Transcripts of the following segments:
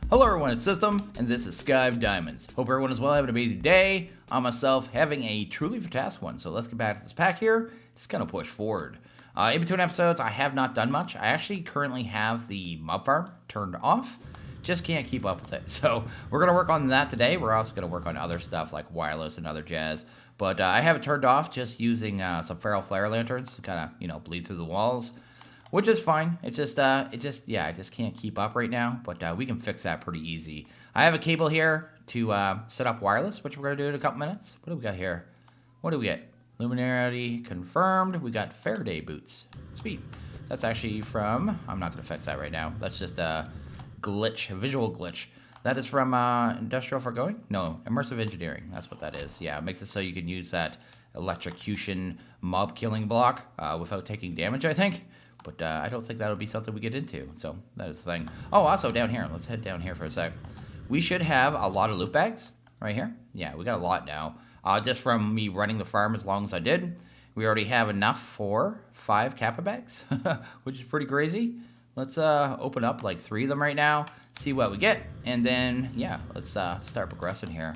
Hello everyone, it's System, and this is Sky of Diamonds. Hope everyone is well, having an amazing day. On myself, having a truly fantastic one. So let's get back to this pack here, just kind of push forward. In between episodes, I have not done much. I actually currently have the mob farm turned off. Just can't keep up with it. So we're going to work on that today. We're also going to work on other stuff like wireless and other jazz. But I have it turned off just using some feral flare lanterns to kind of, bleed through the walls. Which is fine. I just can't keep up right now, but we can fix that pretty easy. I have a cable here to set up wireless, which we're going to do in a couple minutes. What do we got here? What do we get? Luminarity confirmed. We got Faraday boots. Sweet. That's actually from, I'm not going to fix that right now. That's just a glitch, a visual glitch. That is from Industrial Foregoing? No, Immersive Engineering. That's what that is. Yeah, it makes it so you can use that electrocution mob killing block without taking damage, I think. But I don't think that'll be something we get into. So that is the thing. Oh, also down here. Let's head down here for a sec. We should have a lot of loot bags right here. Yeah, we got a lot now. Just from me running the farm as long as I did. We already have enough for 5 Kappa bags, which is pretty crazy. Let's open up like 3 of them right now. See what we get. And then, yeah, let's start progressing here.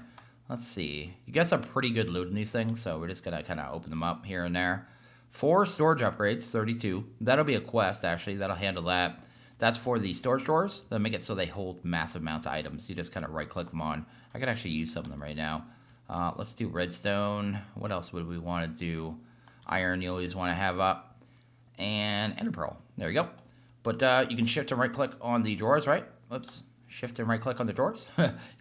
Let's see. You get some pretty good loot in these things. So we're just going to kind of open them up here and there. 4 storage upgrades, 32. That'll be a quest, actually. That'll handle that. That's for the storage drawers. They'll make it so they hold massive amounts of items. You just kind of right-click them on. I could actually use some of them right now. Let's do redstone. What else would we want to do? Iron, you always want to have up. And ender pearl. There we go. But you can shift and right-click on the drawers, right? Oops. Shift and right-click on the drawers.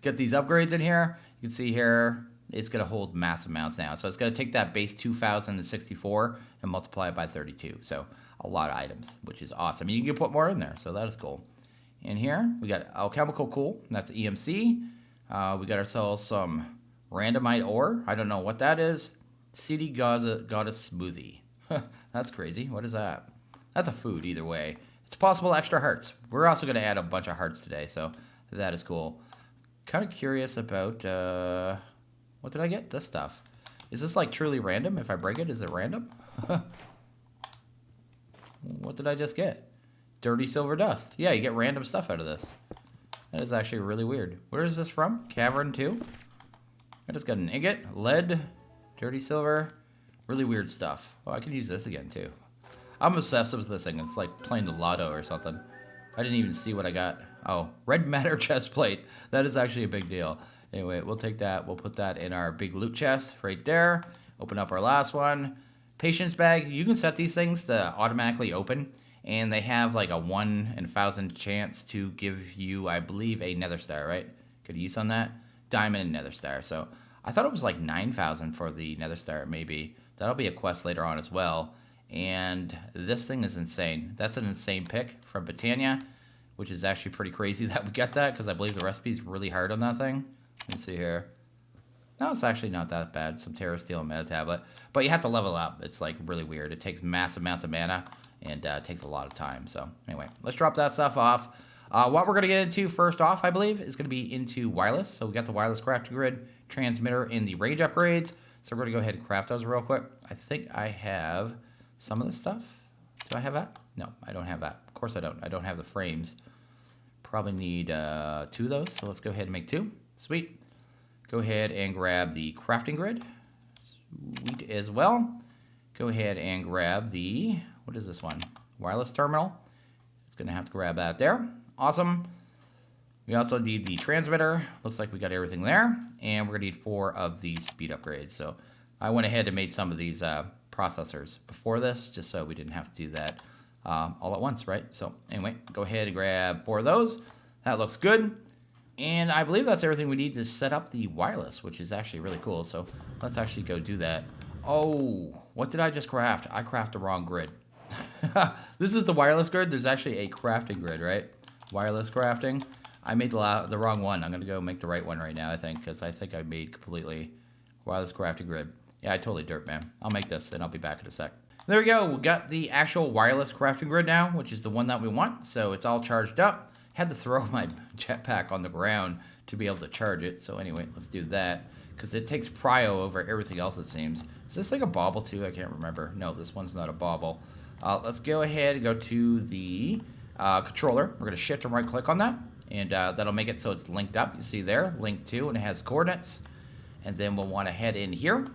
Get these upgrades in here. You can see here, it's going to hold massive amounts now. So it's going to take that base 2064 and multiply it by 32. So a lot of items, which is awesome. And you can put more in there, so that is cool. In here, we got alchemical coal. That's EMC. We got ourselves some randomite ore. I don't know what that is. CD Goddess Smoothie. That's crazy. What is that? That's a food either way. It's possible extra hearts. We're also going to add a bunch of hearts today, so that is cool. Kind of curious about... what did I get? This stuff. Is this like truly random? If I break it, is it random? What did I just get? Dirty silver dust. Yeah, you get random stuff out of this. That is actually really weird. Where is this from? Cavern 2? I just got an ingot, lead, dirty silver, really weird stuff. Oh, I can use this again too. I'm obsessed with this thing. It's like playing the lotto or something. I didn't even see what I got. Oh, red matter chest plate. That is actually a big deal. Anyway, we'll take that. We'll put that in our big loot chest right there. Open up our last one. Patience bag. You can set these things to automatically open. And they have like a 1 in 1,000 chance to give you, I believe, a nether star, right? Good use on that. Diamond and nether star. So I thought it was like 9,000 for the nether star, maybe. That'll be a quest later on as well. And this thing is insane. That's an insane pick from Britannia, which is actually pretty crazy that we got that because I believe the recipe's really hard on that thing. Let's see here. No, it's actually not that bad. Some Terra Steel and Meta Tablet. But you have to level up. It's like really weird. It takes massive amounts of mana and takes a lot of time. So anyway, let's drop that stuff off. What we're going to get into first off, I believe, is going to be into wireless. So we got the wireless crafting grid, transmitter, and the range upgrades. So we're going to go ahead and craft those real quick. I think I have some of this stuff. Do I have that? No, I don't have that. Of course I don't. I don't have the frames. Probably need 2 of those. So let's go ahead and make 2. Sweet. Go ahead and grab the crafting grid. Sweet as well. Go ahead and grab the, what is this one? Wireless terminal. It's going to have to grab that there. Awesome. We also need the transmitter. Looks like we got everything there. And we're going to need 4 of the speed upgrades. So I went ahead and made some of these processors before this, just so we didn't have to do that all at once, right? So anyway, go ahead and grab 4 of those. That looks good. And I believe that's everything we need to set up the wireless, which is actually really cool. So let's actually go do that. Oh, what did I just craft? I crafted the wrong grid. This is the wireless grid. There's actually a crafting grid, right? Wireless crafting. I made the wrong one. I'm going to go make the right one right now, I think, because I think I made completely wireless crafting grid. Yeah, I totally dirt, man. I'll make this, and I'll be back in a sec. There we go. We got the actual wireless crafting grid now, which is the one that we want. So it's all charged up. Had to throw my jetpack on the ground to be able to charge it. So anyway, let's do that. Because it takes prio over everything else, it seems. Is this like a bauble too? I can't remember. No, this one's not a bauble. Let's go ahead and go to the controller. We're going to shift and right click on that. And that'll make it so it's linked up. You see there, link to, and it has coordinates. And then we'll want to head in here.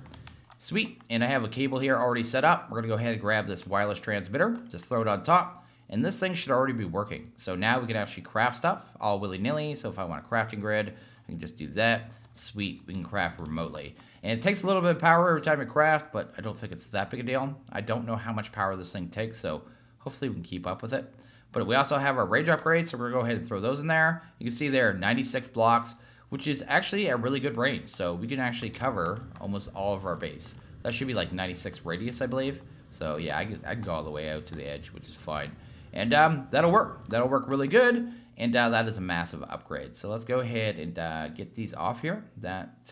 Sweet. And I have a cable here already set up. We're going to go ahead and grab this wireless transmitter. Just throw it on top. And this thing should already be working. So now we can actually craft stuff all willy-nilly. So if I want a crafting grid, I can just do that. Sweet. We can craft remotely. And it takes a little bit of power every time you craft, but I don't think it's that big a deal. I don't know how much power this thing takes, so hopefully we can keep up with it. But we also have our range upgrades, so we're going to go ahead and throw those in there. You can see there 96 blocks, which is actually a really good range. So we can actually cover almost all of our base. That should be like 96 radius, I believe. So yeah, I can go all the way out to the edge, which is fine. And that'll work. That'll work really good. And that is a massive upgrade. So let's go ahead and get these off here. That,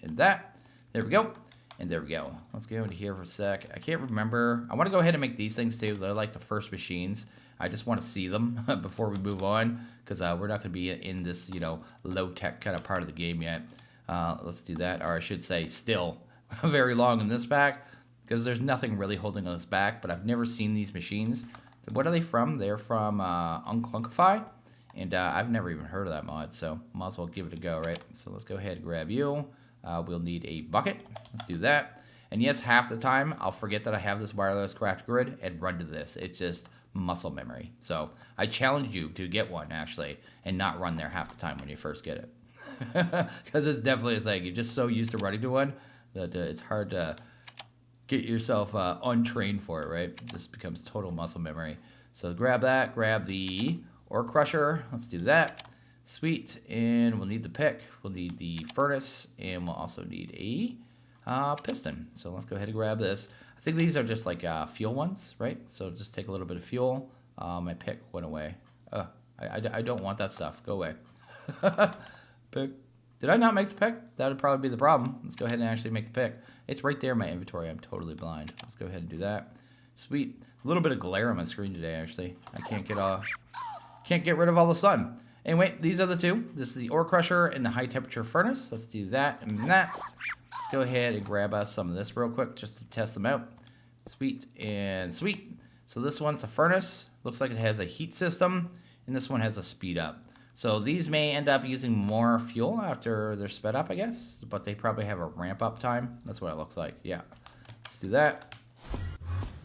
and that. There we go. And there we go. Let's go into here for a sec. I can't remember. I want to go ahead and make these things too. They're like the first machines. I just want to see them before we move on, because we're not going to be in this, you know, low-tech kind of part of the game yet. Let's do that, or I should say still very long in this pack, because there's nothing really holding us back, but I've never seen these machines. What are they from? They're from Unclunkify, and I've never even heard of that mod, so might as well give it a go, right? So let's go ahead and grab you. We'll need a bucket. Let's do that. And yes, half the time, I'll forget that I have this wireless craft grid and run to this. It's just muscle memory. So I challenge you to get one, actually, and not run there half the time when you first get it. Because it's definitely a thing. You're just so used to running to one that it's hard to get yourself untrained for it, right? It just becomes total muscle memory. So grab that, grab the ore crusher. Let's do that. Sweet. And we'll need the pick. We'll need the furnace, and we'll also need a piston. So let's go ahead and grab this. I think these are just like fuel ones, right? So just take a little bit of fuel. My pick went away. I don't want that stuff. Go away. Pick. Did I not make the pick? That would probably be the problem. Let's go ahead and actually make the pick. It's right there in my inventory. I'm totally blind. Let's go ahead and do that. Sweet. A little bit of glare on my screen today, actually. I can't get rid of all the sun. Anyway, these are the two. This is the ore crusher and the high temperature furnace. Let's do that and that. Let's go ahead and grab us some of this real quick just to test them out. Sweet and sweet. So this one's the furnace. Looks like it has a heat system, and this one has a speed up. So these may end up using more fuel after they're sped up, I guess, but they probably have a ramp up time. That's what it looks like. Yeah. Let's do that.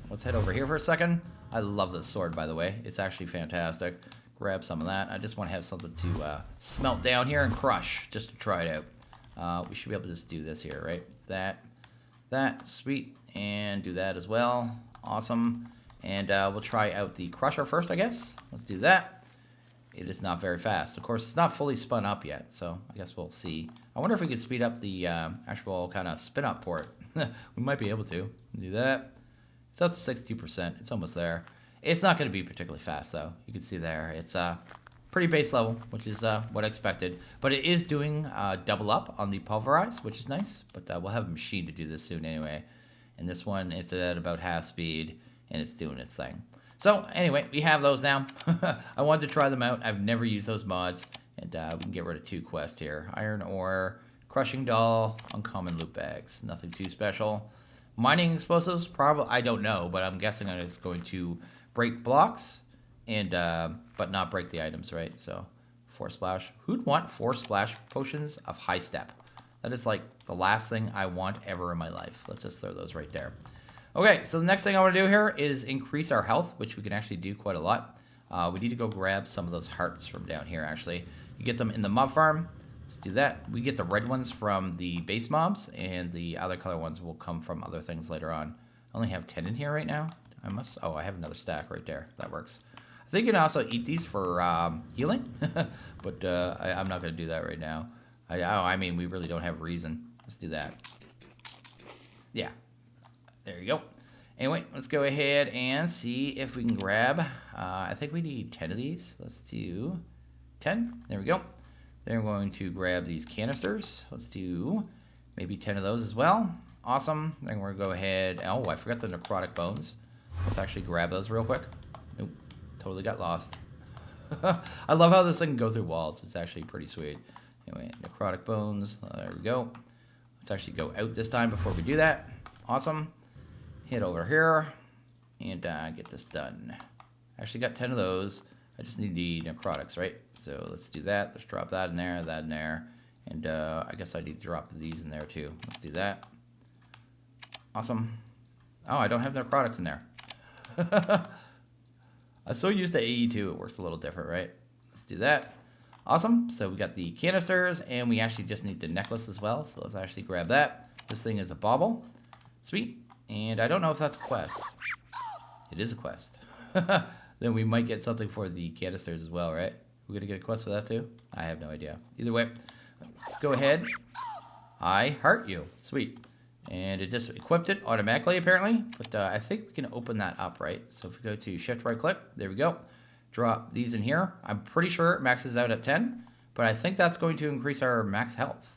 Let's head over here for a second. I love this sword, by the way. It's actually fantastic. Grab some of that. I just want to have something to smelt down here and crush just to try it out. We should be able to just do this here, right? That, sweet, and do that as well. Awesome. And we'll try out the crusher first, I guess. Let's do that. It is not very fast. Of course, it's not fully spun up yet, so I guess we'll see. I wonder if we could speed up the actual kind of spin-up port. We might be able to. Do that. It's up to 60%. It's almost there. It's not going to be particularly fast, though. You can see there. It's pretty base level, which is what I expected. But it is doing double up on the pulverize, which is nice. But we'll have a machine to do this soon anyway. And this one is at about half speed, and it's doing its thing. So anyway, we have those now. I wanted to try them out. I've never used those mods. And we can get rid of 2 quests here. Iron ore, crushing doll, uncommon loot bags. Nothing too special. Mining explosives, probably, I don't know, but I'm guessing it's going to break blocks, and but not break the items, right? So 4 splash. Who'd want 4 splash potions of high step? That is like the last thing I want ever in my life. Let's just throw those right there. Okay, so the next thing I want to do here is increase our health, which we can actually do quite a lot. We need to go grab some of those hearts from down here, actually. You get them in the mob farm. Let's do that. We get the red ones from the base mobs, and the other color ones will come from other things later on. I only have 10 in here right now. Oh, I have another stack right there. That works. I think you can also eat these for healing, but I'm not going to do that right now. I mean, we really don't have a reason. Let's do that. Yeah. There you go. Anyway, let's go ahead and see if we can grab, I think we need 10 of these. Let's do 10. There we go. Then we're going to grab these canisters. Let's do maybe 10 of those as well. Awesome. Then we're going to go ahead. Oh, I forgot the necrotic bones. Let's actually grab those real quick. Nope. Totally got lost. I love how this thing can go through walls. It's actually pretty sweet. Anyway, necrotic bones. There we go. Let's actually go out this time before we do that. Awesome. Hit over here and get this done. Actually got 10 of those. I just need the necrotics, right? So let's do that. Let's drop that in there, that in there. And I guess I need to drop these in there too. Let's do that. Awesome. Oh, I don't have necrotics in there. I'm so used to AE2, it works a little different, right? Let's do that. Awesome. So we got the canisters, and we actually just need the necklace as well. So let's actually grab that. This thing is a bauble. Sweet. And I don't know if that's a quest. It is a quest. Then we might get something for the canisters as well, right? We're going to get a quest for that too? I have no idea. Either way, let's go ahead. I heart you. Sweet. And it just equipped it automatically, apparently. But I think we can open that up, right? So if we go to shift right click, there we go. Drop these in here. I'm pretty sure it maxes out at 10, but I think that's going to increase our max health.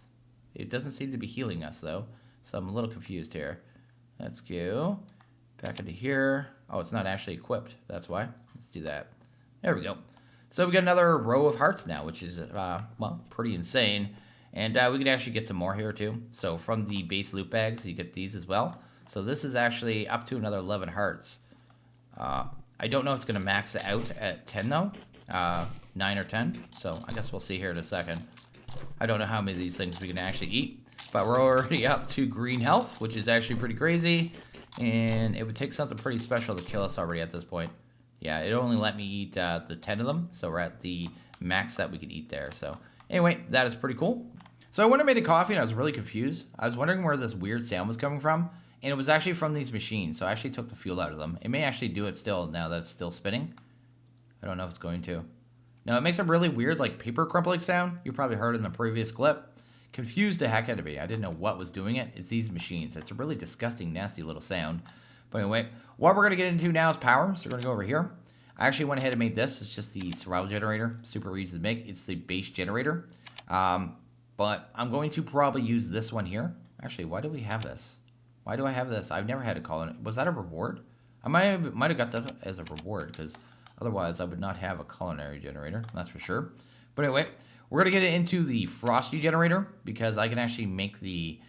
It doesn't seem to be healing us, though, so I'm a little confused here. Let's go back into here. Oh, it's not actually equipped. That's why. Let's do that. There we go. So we got another row of hearts now, which is, well, pretty insane. And we can actually get some more here, too. So from the base loot bags, you get these as well. So this is actually up to another 11 hearts. I don't know if it's going to max it out at 10, though. 9 or 10. So I guess we'll see here in a second. I don't know how many of these things we can actually eat. But we're already up to green health, which is actually pretty crazy. And it would take something pretty special to kill us already at this point. Yeah, it only let me eat the 10 of them. So we're at the max that we could eat there. So anyway, that is pretty cool. So I went and made a coffee, and I was really confused. I was wondering where this weird sound was coming from. And it was actually from these machines, so I actually took the fuel out of them. It may actually do it still now that it's still spinning. I don't know if it's going to. Now, it makes a really weird, like, paper crumpling sound. You probably heard it in the previous clip. Confused the heck out of me. I didn't know what was doing it. It's these machines. It's a really disgusting, nasty little sound. But anyway, what we're going to get into now is power. So we're going to go over here. I actually went ahead and made this. It's just the survival generator. Super easy to make. It's the base generator. But I'm going to probably use this one here. Actually, why do we have this? Why do I have this? I've never had a culinary. Was that a reward? I might have got this as a reward, because otherwise I would not have a culinary generator. That's for sure. But anyway, we're going to get into the frosty generator, because I can actually make the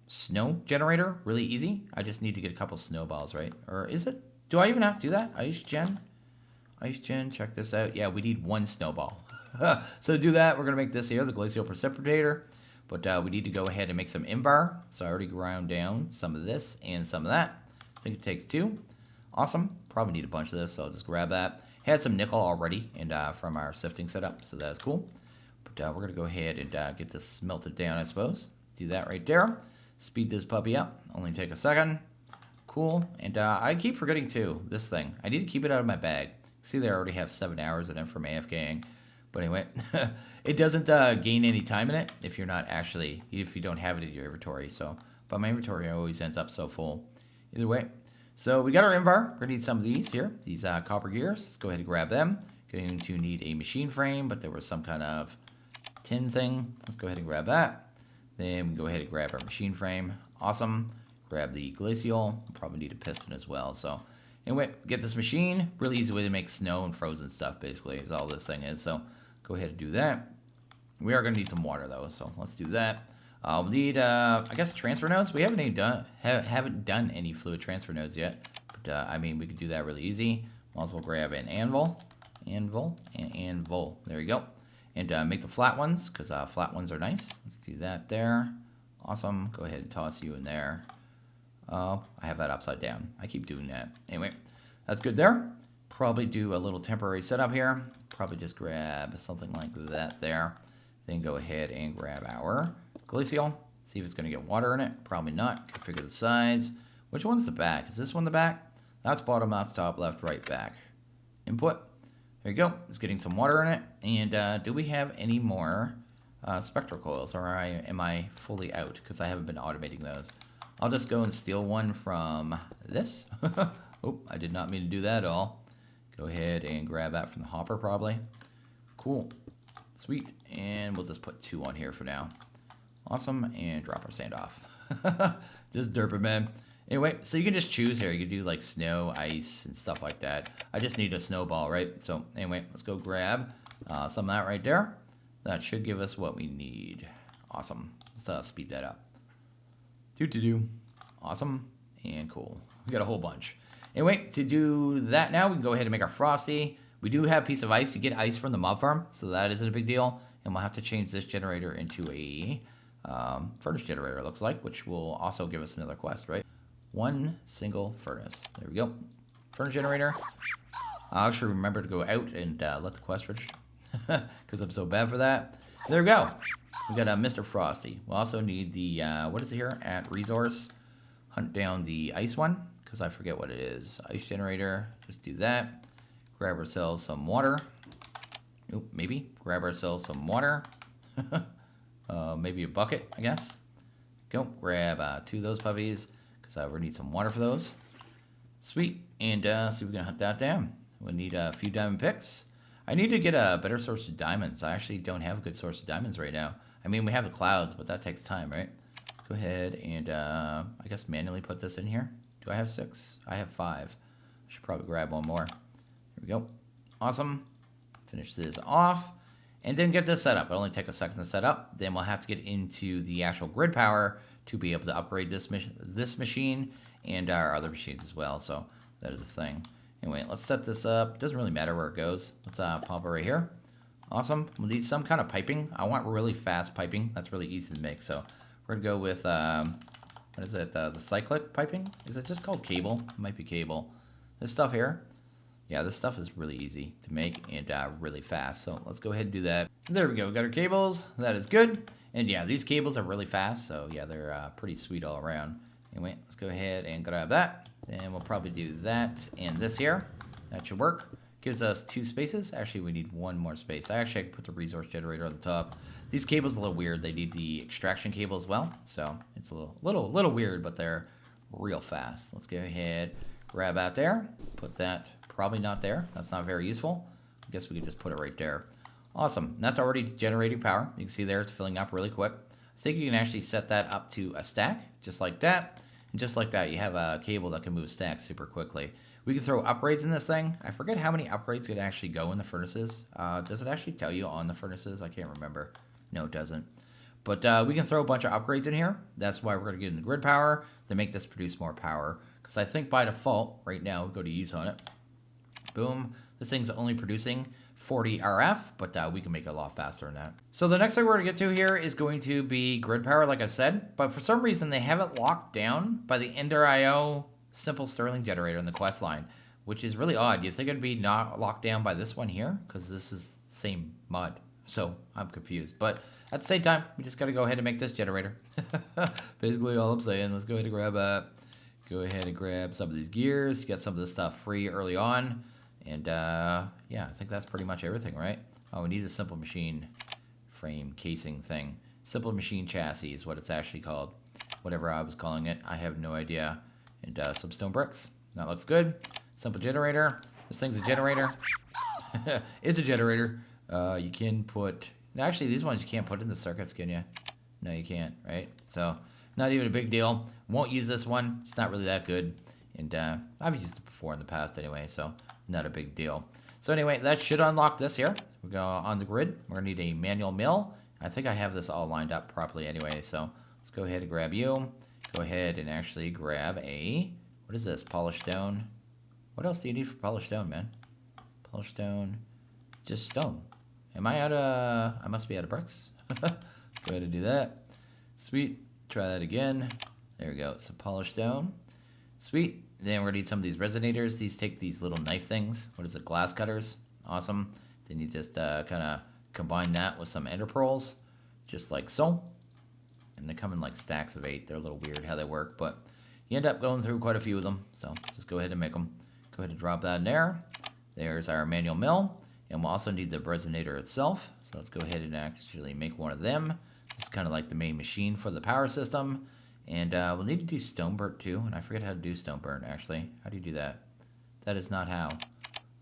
snow generator really easy. I just need to get a couple snowballs, right? Or is it? Do I even have to do that? Ice gen, check this out. Yeah, we need one snowball. So to do that, we're going to make this here, the glacial precipitator. But we need to go ahead and make some Imbar. So I already ground down some of this and some of that. I think it takes 2. Awesome. Probably need a bunch of this, so I'll just grab that. Had some nickel already and from our sifting setup, so that's cool. But we're going to go ahead and get this smelted down, I suppose. Do that right there. Speed this puppy up. Only take a second. Cool. And I keep forgetting, too, this thing. I need to keep it out of my bag. See, there I already have 7 hours in it from AFKing. But anyway, it doesn't gain any time in it if you're not actually, if you don't have it in your inventory. So, but my inventory always ends up so full. Either way. So we got our Imbar. We're going to need some of these here. These copper gears. Let's go ahead and grab them. Going to need a machine frame, but there was some kind of tin thing. Let's go ahead and grab that. Then we go ahead and grab our machine frame. Awesome. Grab the glacial. We'll probably need a piston as well. So anyway, get this machine. Really easy way to make snow and frozen stuff, basically, is all this thing is. So go ahead and do that. We are going to need some water, though, so let's do that. We'll need, I guess, transfer nodes. We haven't done any fluid transfer nodes yet. But, I mean, we could do that really easy. We'll also grab an anvil. Anvil. There we go. And make the flat ones, because flat ones are nice. Let's do that there. Awesome. Go ahead and toss you in there. Oh, I have that upside down. I keep doing that. Anyway, that's good there. Probably do a little temporary setup here. Probably just grab something like that there. Then go ahead and grab our glacial. See if it's going to get water in it. Probably not. Configure the sides. Which one's the back? Is this one the back? That's bottom, that's top, left, right, back. Input. There you go. It's getting some water in it. And do we have any more spectral coils? Or am I fully out? Because I haven't been automating those. I'll just go and steal one from this. Oh, I did not mean to do that at all. Go ahead and grab that from the hopper, probably. Cool. Sweet. And we'll just put 2 on here for now. Awesome. And drop our sand off. Just derp it, man. Anyway, so you can just choose here. You can do like snow, ice, and stuff like that. I just need a snowball, right? So anyway, let's go grab some of that right there. That should give us what we need. Awesome. Let's speed that up. Awesome. And cool. We got a whole bunch. Anyway, to do that now, we can go ahead and make our frosty. We do have a piece of ice. You get ice from the mob farm, so that isn't a big deal. And we'll have to change this generator into a furnace generator, it looks like, which will also give us another quest, right? One single furnace. There we go. Furnace generator. I'll actually remember to go out and let the quest register because I'm so bad for that. There we go. We got a Mr. Frosty. We'll also need the, what is it here? At resource. Hunt down the ice one because I forget what it is. Ice generator. Just do that. Grab ourselves some water. Oh, maybe. Grab ourselves some water. Maybe a bucket, I guess. Go. Grab 2 of those puppies because I really need some water for those. Sweet. And see if we can hunt that down. We'll need a few diamond picks. I need to get a better source of diamonds. I actually don't have a good source of diamonds right now. I mean, we have the clouds, but that takes time, right? Let's go ahead and, I guess, manually put this in here. Do I have 6? I have 5. I should probably grab one more. Here we go. Awesome. Finish this off. And then get this set up. It'll only take a second to set up. Then we'll have to get into the actual grid power to be able to upgrade this machine and our other machines as well. So that is a thing. Anyway, let's set this up. Doesn't really matter where it goes. Let's pop it right here. Awesome. We'll need some kind of piping. I want really fast piping. That's really easy to make. So we're going to go with, what is it? The cyclic piping? Is it just called cable? It might be cable. This stuff here. Yeah, this stuff is really easy to make and really fast. So let's go ahead and do that. There we go. We got our cables. That is good. And yeah, these cables are really fast. So yeah, they're pretty sweet all around. Anyway, let's go ahead and grab that. And we'll probably do that and this here. That should work. Gives us 2 spaces. Actually, we need 1 more space. I can put the resource generator on the top. These cables are a little weird. They need the extraction cable as well. So it's a little weird, but they're real fast. Let's go ahead, grab out there. Put that probably not there. That's not very useful. I guess we could just put it right there. Awesome. And that's already generating power. You can see there it's filling up really quick. I think you can actually set that up to a stack, just like that. And just like that, you have a cable that can move stacks super quickly. We can throw upgrades in this thing. I forget how many upgrades could actually go in the furnaces. Does it actually tell you on the furnaces? I can't remember. No, it doesn't. But we can throw a bunch of upgrades in here. That's why we're going to get into grid power to make this produce more power. Because I think by default, right now, go to use on it. Boom. This thing's only producing 40 RF, but we can make it a lot faster than that. So the next thing we're going to get to here is going to be grid power, like I said. But for some reason, they have it locked down by the Ender IO simple Stirling generator in the quest line, which is really odd. You'd think it'd be not locked down by this one here, because this is the same mod. So I'm confused. But at the same time, we just got to go ahead and make this generator. Basically all I'm saying. Let's go ahead and grab some of these gears. You got some of this stuff free early on. And yeah, I think that's pretty much everything, right? Oh, we need a simple machine frame casing thing. Simple machine chassis is what it's actually called. Whatever I was calling it, I have no idea. And some stone bricks. That looks good. Simple generator. This thing's a generator. It's a generator. You can put... Actually, these ones you can't put in the circuits, can you? No, you can't, right? So, not even a big deal. Won't use this one. It's not really that good. And I've used it before in the past anyway, so not a big deal. So anyway, that should unlock this here. We go on the grid. We're going to need a manual mill. I think I have this all lined up properly anyway, so let's go ahead and grab you. Go ahead and actually grab a... What is this? Polished stone. What else do you need for polished stone, man? Polished stone. Just stone. Am I out of... I must be out of bricks. Go ahead and do that. Sweet. Try that again. There we go. Some polished stone. Sweet. Then we're going to need some of these resonators. These take these little knife things. What is it? Glass cutters. Awesome. Then you just kind of combine that with some ender pearls. Just like so. And they come in like stacks of 8. They're a little weird how they work. But you end up going through quite a few of them. So just go ahead and make them. Go ahead and drop that in there. There's our manual mill. And we'll also need the resonator itself. So let's go ahead and actually make one of them. This is kind of like the main machine for the power system. And we'll need to do stone burnt too. And I forget how to do stone burnt actually. How do you do that? That is not how.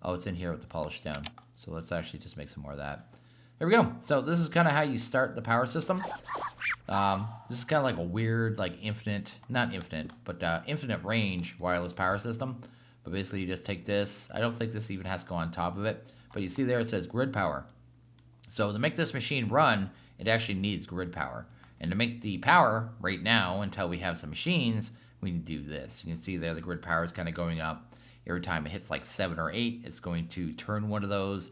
Oh, it's in here with the polished stone. So let's actually just make some more of that. There we go. So this is kind of how you start the power system. This is kind of like a weird, like infinite, not infinite, but infinite range wireless power system. But basically you just take this. I don't think this even has to go on top of it. But you see there it says grid power. So to make this machine run, it actually needs grid power. And to make the power right now, until we have some machines, we need to do this. You can see there the grid power is kind of going up. every time it hits like 7 or 8, it's going to turn one of those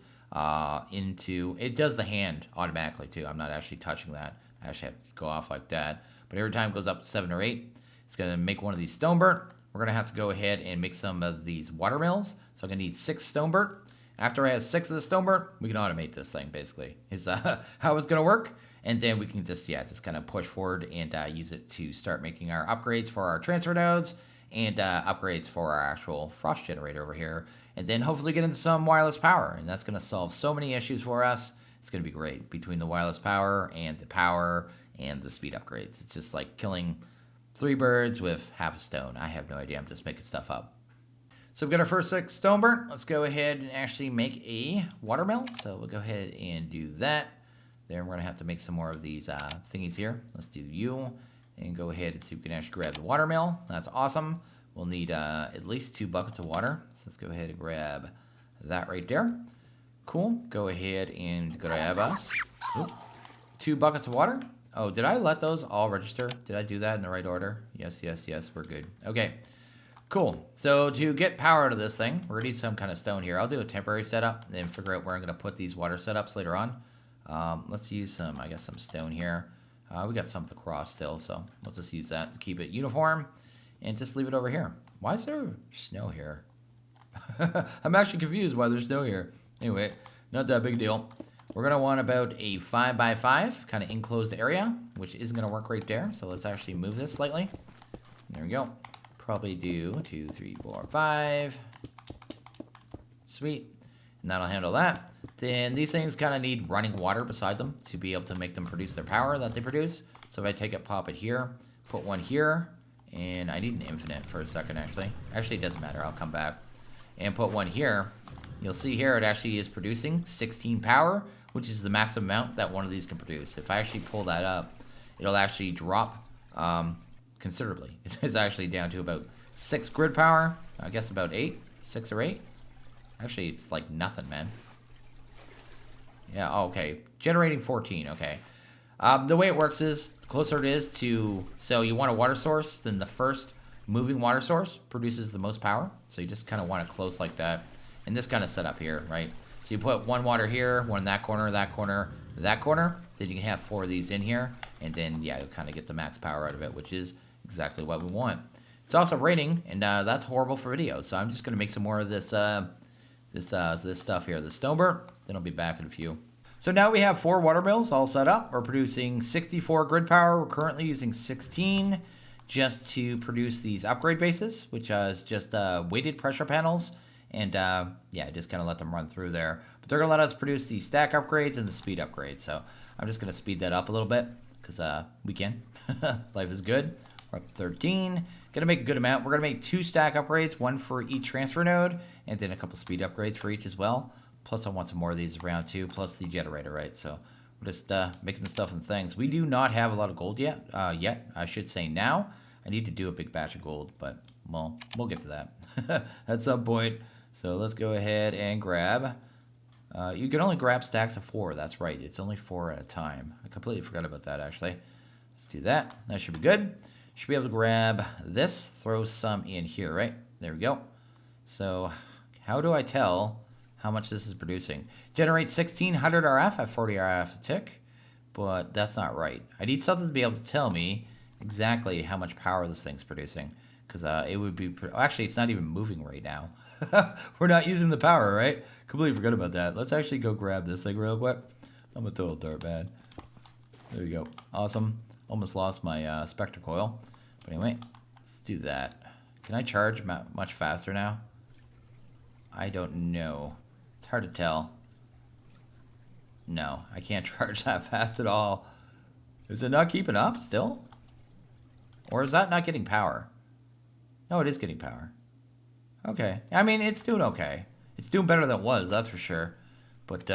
into, it does the hand automatically too. I'm not actually touching that. I actually have to go off like that. But every time it goes up to 7 or 8, it's going to make one of these stone burnt. We're going to have to go ahead and make some of these water mills. So I'm going to need 6 stone burnt. After I have 6 of the stone burnt, we can automate this thing basically. Is how it's going to work. And then we can just kind of push forward and use it to start making our upgrades for our transfer nodes and upgrades for our actual frost generator over here. And then hopefully get into some wireless power. And that's going to solve so many issues for us. It's going to be great between the wireless power and the speed upgrades. It's just like killing 3 birds with half a stone. I have no idea. I'm just making stuff up. So we've got our first 6 stone burnt. Let's go ahead and actually make a water mill. So we'll go ahead and do that. Then we're going to have to make some more of these thingies here. Let's do you and go ahead and see if we can actually grab the water mill. That's awesome. We'll need at least 2 buckets of water. So let's go ahead and grab that right there. Cool. Go ahead and grab us 2 buckets of water. Oh, did I let those all register? Did I do that in the right order? Yes, yes, yes. We're good. Okay. Cool. So to get power out of this thing, we're going to need some kind of stone here. I'll do a temporary setup and then figure out where I'm going to put these water setups later on. Let's use some, I guess, some stone here. We got some of the cross still, so we'll just use that to keep it uniform and just leave it over here. Why is there snow here? I'm actually confused why there's snow here. Anyway, not that big a deal. We're going to want about a 5x5 kind of enclosed area, which isn't going to work right there. So let's actually move this slightly. There we go. Probably do 2, 3, 4, 5. Sweet. And that'll handle that. Then these things kind of need running water beside them to be able to make them produce their power that they produce. So if I take it, pop it here, put one here, and I need an infinite for a second actually. Actually, it doesn't matter. I'll come back. And put one here. You'll see here it actually is producing 16 power, which is the maximum amount that one of these can produce. If I actually pull that up, it'll actually drop considerably. It's actually down to about 6 grid power. I guess about 8, 6 or 8. Actually, it's like nothing, man. Yeah, okay. Generating 14, okay. The way it works is, the closer it is to, so you want a water source, then the first moving water source produces the most power. So you just kind of want it close like that. And this kind of setup here, right? So you put one water here, one in that corner, that corner, that corner. Then you can have 4 of these in here. And then, yeah, you'll kind of get the max power out of it, which is exactly what we want. It's also raining, and that's horrible for video. So I'm just going to make some more of this this stuff here, the stone burnt. Then I'll be back in a few. So now we have 4 water mills all set up. We're producing 64 grid power. We're currently using 16 just to produce these upgrade bases, which is just weighted pressure panels. And yeah, just kind of let them run through there. But they're going to let us produce the stack upgrades and the speed upgrades. So I'm just going to speed that up a little bit because we can. Life is good. We're up to 13. Going to make a good amount. We're going to make 2 stack upgrades, one for each transfer node, and then a couple speed upgrades for each as well. Plus, I want some more of these around too, plus the generator, right? So we're just making the stuff and things. We do not have a lot of gold yet. I should say now. I need to do a big batch of gold, but well, we'll get to that at some point. So let's go ahead and grab. You can only grab stacks of 4. That's right. It's only 4 at a time. I completely forgot about that, actually. Let's do that. That should be good. Should be able to grab this, throw some in here, right? There we go. So how do I tell how much this is producing? Generate 1600 RF at 40 RF a tick, but that's not right. I need something to be able to tell me exactly how much power this thing's producing, because it would be... Actually, it's not even moving right now. We're not using the power, right? Completely forgot about that. Let's actually go grab this thing real quick. I'm a total dirtbag. There you go. Awesome. Almost lost my spectre coil. But anyway, let's do that. Can I charge much faster now? I don't know. It's hard to tell. No, I can't charge that fast at all. Is it not keeping up still? Or is that not getting power? No, it is getting power. Okay. I mean, it's doing okay. It's doing better than it was, that's for sure. But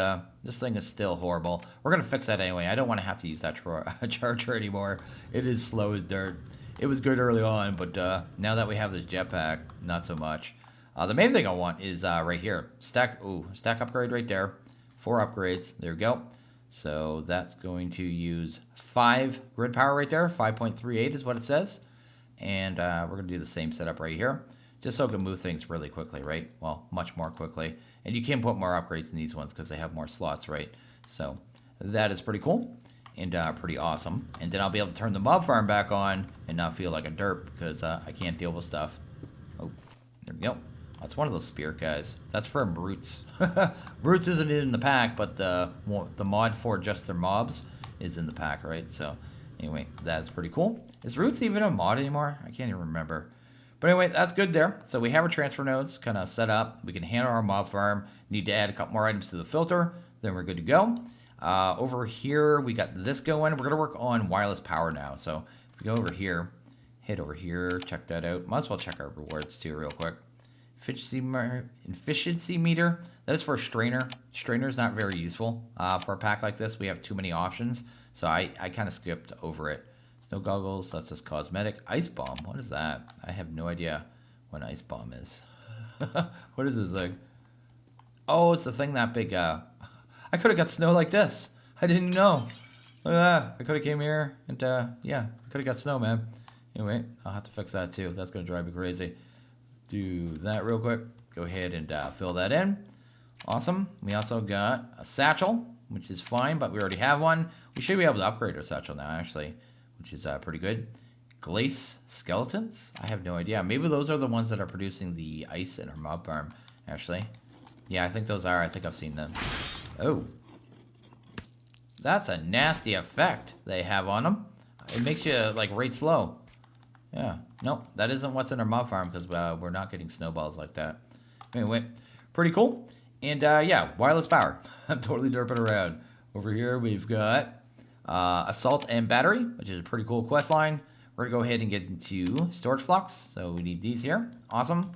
this thing is still horrible. We're going to fix that anyway. I don't want to have to use that charger anymore. It is slow as dirt. It was good early on, but now that we have this jetpack, not so much. The main thing I want is right here. Stack upgrade right there. 4 upgrades. There we go. So that's going to use 5 grid power right there. 5.38 is what it says. And we're going to do the same setup right here. just so it can move things really quickly, right? Well, much more quickly. And you can put more upgrades in these ones because they have more slots, right? So that is pretty cool and pretty awesome. And then I'll be able to turn the mob farm back on and not feel like a derp because I can't deal with stuff. Oh, there we go. That's one of those spirit guys. That's from Roots. Roots isn't in the pack, but the mod for just their mobs is in the pack, right? So anyway, that's pretty cool. Is Roots even a mod anymore? I can't even remember. But anyway, that's good there. So we have our transfer nodes kind of set up. We can handle our mob farm. Need to add a couple more items to the filter. Then we're good to go. Over here, we got this going. We're going to work on wireless power now. So if we go over here, hit over here, check that out. Might as well check our rewards too real quick. Efficiency meter. That is for a strainer. Strainer is not very useful for a pack like this. We have too many options. So I kind of skipped over it. Snow goggles, that's just cosmetic. Ice bomb, what is that? I have no idea what an ice bomb is. What is this thing? Oh, it's the thing that big. I could have got snow like this. I didn't know. Look at that. I could have came here and yeah, I could have got snow, man. Anyway, I'll have to fix that too. That's going to drive me crazy. Let's do that real quick. Go ahead and fill that in. Awesome. We also got a satchel, which is fine, but we already have one. We should be able to upgrade our satchel now, actually, which is pretty good. Glace skeletons? I have no idea. Maybe those are the ones that are producing the ice in our mob farm, actually. Yeah, I think those are. I think I've seen them. Oh. That's a nasty effect they have on them. It makes you, like, right slow. Yeah. Nope, that isn't what's in our mob farm because we're not getting snowballs like that. Anyway, pretty cool. And, yeah, wireless power. I'm totally derping around. Over here, we've got assault and battery, which is a pretty cool quest line. We're going to go ahead and get into storage flux. So we need these here. Awesome.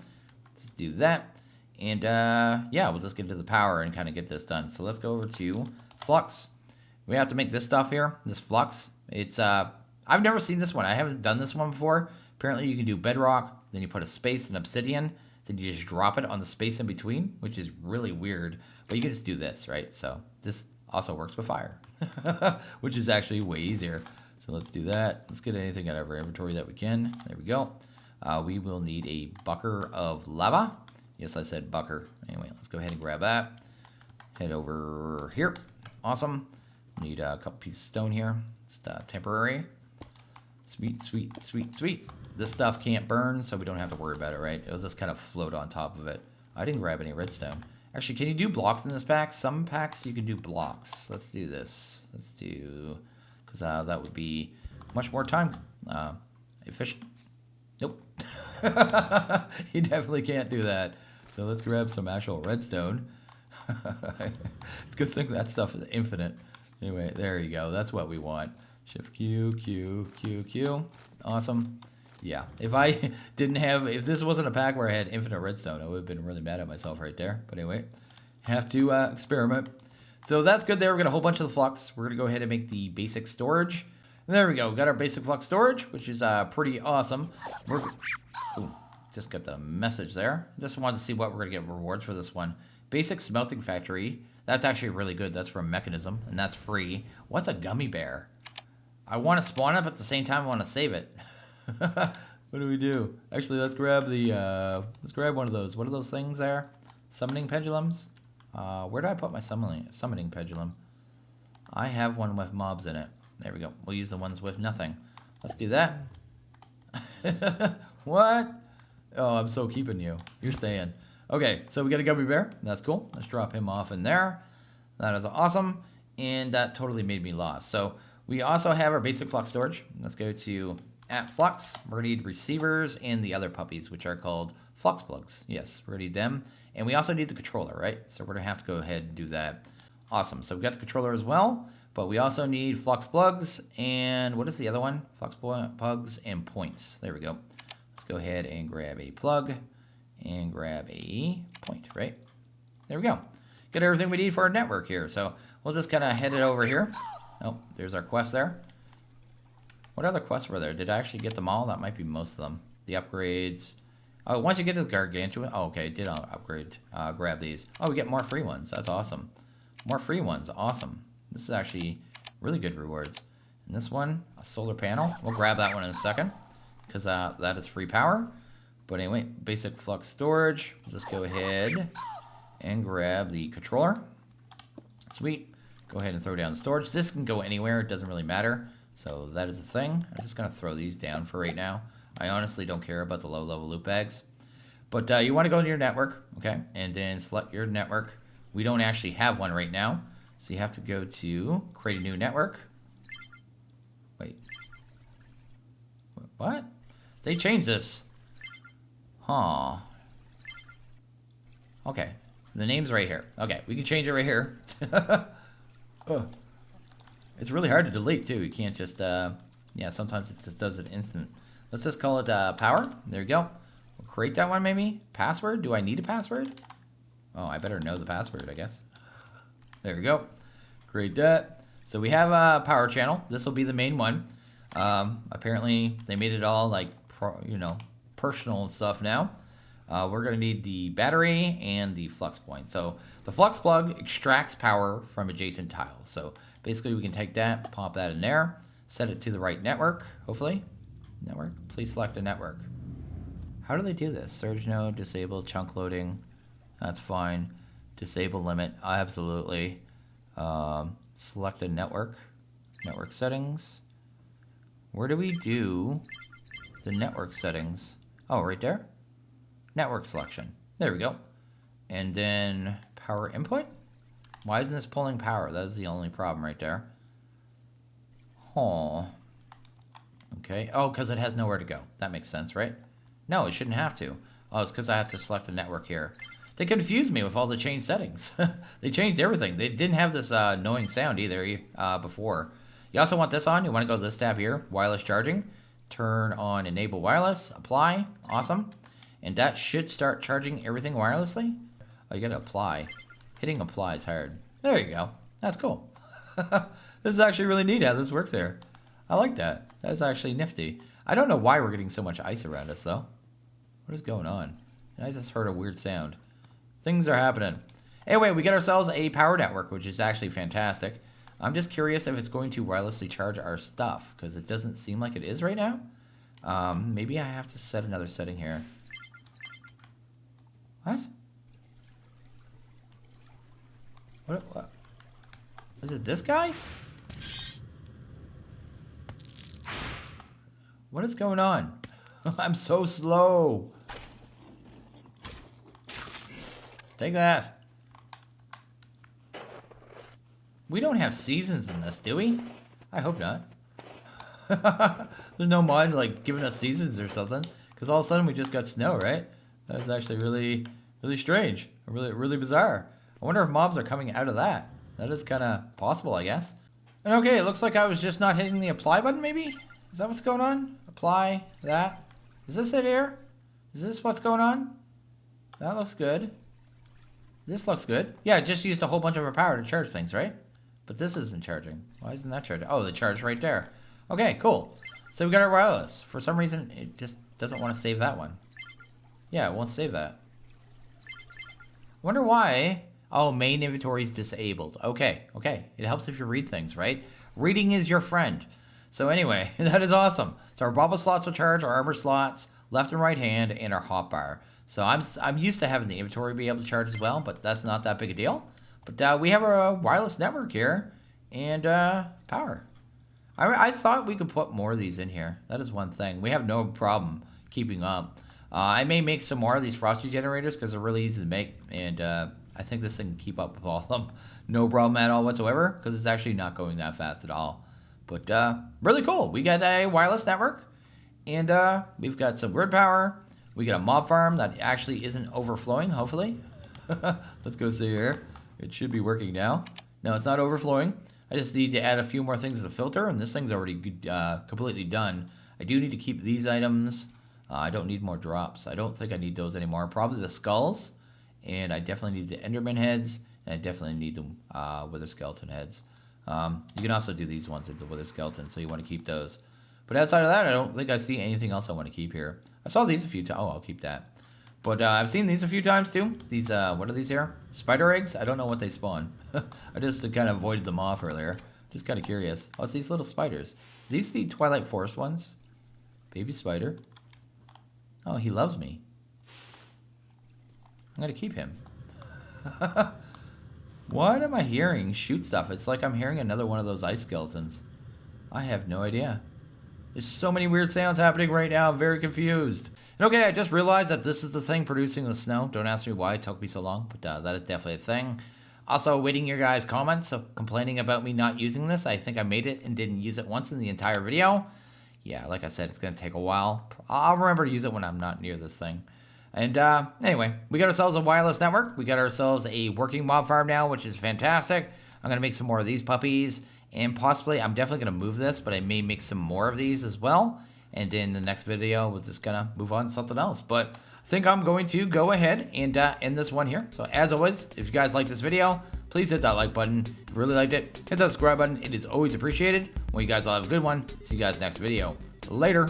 Let's do that. And, yeah, we'll just get into the power and kind of get this done. So let's go over to flux. We have to make this stuff here, this flux. It's, I've never seen this one. I haven't done this one before. Apparently you can do bedrock, then you put a space and obsidian, then you just drop it on the space in between, which is really weird. But you can just do this, right? So this also works with fire, which is actually way easier. So let's do that. Let's get anything out of our inventory that we can. There we go. We will need a bucker of lava. Yes, I said bucker. Anyway, let's go ahead and grab that. Head over here. Awesome. Need a couple pieces of stone here. Just temporary. Sweet, sweet, sweet, sweet. This stuff can't burn, so we don't have to worry about it, right? It'll just kind of float on top of it. I didn't grab any redstone. Actually, can you do blocks in this pack? Some packs you can do blocks. Let's do this. Let's do... Because that would be much more time efficient. Nope. You definitely can't do that. So let's grab some actual redstone. It's a good thing that stuff is infinite. Anyway, there you go. That's what we want. Shift Q, Q, Q, Q. Awesome. Yeah. If this wasn't a pack where I had infinite redstone, I would have been really mad at myself right there. But anyway, have to experiment. So that's good there. We're going to a whole bunch of the flux. We're going to go ahead and make the basic storage. And there we go. Got our basic flux storage, which is pretty awesome. Ooh, just got the message there. Just wanted to see what we're going to get rewards for this one. Basic smelting factory. That's actually really good. That's from Mechanism, and that's free. What's a gummy bear? I want to spawn it, but at the same time, I want to save it. What do we do? Actually, let's grab let's grab one of those things there. Summoning pendulums. Where did I put my summoning pendulum? I have one with mobs in it. There we go. We'll use the ones with nothing. Let's do that. What? Oh, I'm so keeping you. You're staying. Okay, so we got a gummy bear. That's cool. Let's drop him off in there. That is awesome. And that totally made me lost. So we also have our basic flux storage. Let's go to @flux. We're going to need receivers and the other puppies, which are called flux plugs. Yes, we're going to need them. And we also need the controller, right? So we're going to have to go ahead and do that. Awesome. So we got the controller as well, but we also need flux plugs. And what is the other one? Flux plugs and points. There we go. Let's go ahead and grab a plug and grab a point, right? There we go. Got everything we need for our network here. So we'll just kind of head it over here. Oh, there's our quest there. What other quests were there? Did I actually get them all? That might be most of them. The upgrades. Oh, once you get to the gargantuan. Oh, okay, did upgrade. Grab these. Oh, we get more free ones. That's awesome. More free ones. Awesome. This is actually really good rewards. And this one, a solar panel. We'll grab that one in a second because that is free power. But anyway, basic flux storage. Let's go ahead and grab the controller. Sweet. Go ahead and throw down the storage. This can go anywhere. It doesn't really matter. So that is the thing. I'm just going to throw these down for right now. I honestly don't care about the low-level loot bags. But you want to go to your network, okay? And then select your network. We don't actually have one right now. So you have to go to create a new network. Wait. What? They changed this. Huh. Okay. The name's right here. Okay, we can change it right here. It's really hard to delete, too. You can't just, yeah, sometimes it just does it instant. Let's just call it power. There you go. We'll create that one, maybe. Password? Do I need a password? Oh, I better know the password, I guess. There we go. Create that. So we have a power channel. This will be the main one. Apparently, they made it all, like, personal stuff now. We're going to need the battery and the flux point. So the flux plug extracts power from adjacent tiles. So basically we can take that, pop that in there, set it to the right network, hopefully. Network, please select a network. How do they do this? Surge node, disable chunk loading, that's fine. Disable limit, absolutely. Select a network, network settings. Where do we do the network settings? Oh, right there. Network selection. There we go. And then power input. Why isn't this pulling power? That is the only problem right there. Oh. Okay. Oh, because it has nowhere to go. That makes sense, right? No, it shouldn't have to. Oh, it's because I have to select a network here. They confused me with all the changed settings. They changed everything. They didn't have this annoying sound either before. You also want this on. You want to go to this tab here, wireless charging. Turn on enable wireless. Apply. Awesome. And that should start charging everything wirelessly. Oh, you gotta apply. Hitting apply is hard. There you go. That's cool. This is actually really neat how this works there. I like that. That's actually nifty. I don't know why we're getting so much ice around us, though. What is going on? I just heard a weird sound. Things are happening. Anyway, we get ourselves a power network, which is actually fantastic. I'm just curious if it's going to wirelessly charge our stuff, because it doesn't seem like it is right now. Maybe I have to set another setting here. What? What? Is it this guy? What is going on? I'm so slow. Take that. We don't have seasons in this, do we? I hope not. There's no mod like giving us seasons or something. Because all of a sudden we just got snow, right? That's actually really strange. Really bizarre. I wonder if mobs are coming out of that. That is kind of possible, I guess. And okay, it looks like I was just not hitting the apply button, maybe? Is that what's going on? Apply that. Is this it here? Is this what's going on? That looks good. This looks good. Yeah, it just used a whole bunch of our power to charge things, right? But this isn't charging. Why isn't that charging? Oh, the charge right there. Okay, cool. So we got our wireless. For some reason, it just doesn't want to save that one. Yeah, it won't save that. Wonder why. Oh, main inventory is disabled. Okay. It helps if you read things, right? Reading is your friend. So anyway, that is awesome. So our bubble slots will charge, our armor slots, left and right hand, and our hotbar. So I'm used to having the inventory be able to charge as well, but that's not that big a deal. But we have a wireless network here, and power. I thought we could put more of these in here. That is one thing. We have no problem keeping up. I may make some more of these frosty generators because they're really easy to make, and I think this thing can keep up with all of them. No problem at all whatsoever, because it's actually not going that fast at all. But really cool. We got a wireless network, and we've got some grid power. We got a mob farm that actually isn't overflowing, hopefully. Let's go see here. It should be working now. No, it's not overflowing. I just need to add a few more things to the filter, and this thing's already completely done. I do need to keep these items. I don't need more drops. I don't think I need those anymore. Probably the skulls, and I definitely need the Enderman heads, and I definitely need the Wither Skeleton heads. You can also do these ones at the Wither Skeleton, so you want to keep those. But outside of that, I don't think I see anything else I want to keep here. I saw these a few times. Oh, I'll keep that. But I've seen these a few times too. These, what are these here? Spider eggs? I don't know what they spawn. I just kind of avoided them off earlier. Just kind of curious. Oh, it's these little spiders. These the Twilight Forest ones. Baby spider. Oh, he loves me. I'm gonna keep him. What am I hearing? Shoot stuff. It's like I'm hearing another one of those ice skeletons. I have no idea. There's so many weird sounds happening right now. I'm very confused. And okay, I just realized that this is the thing producing the snow. Don't ask me why it took me so long, but that is definitely a thing. Also, waiting your guys' comments, so complaining about me not using this. I think I made it and didn't use it once in the entire video. Yeah, like I said, it's going to take a while. I'll remember to use it when I'm not near this thing. And anyway, we got ourselves a wireless network. We got ourselves a working mob farm now, which is fantastic. I'm going to make some more of these puppies. And possibly, I'm definitely going to move this, but I may make some more of these as well. And in the next video, we're just going to move on to something else. But I think I'm going to go ahead and end this one here. So as always, if you guys like this video, please hit that like button. If you really liked it, hit that subscribe button. It is always appreciated. Well, you guys all have a good one. See you guys next video. Later.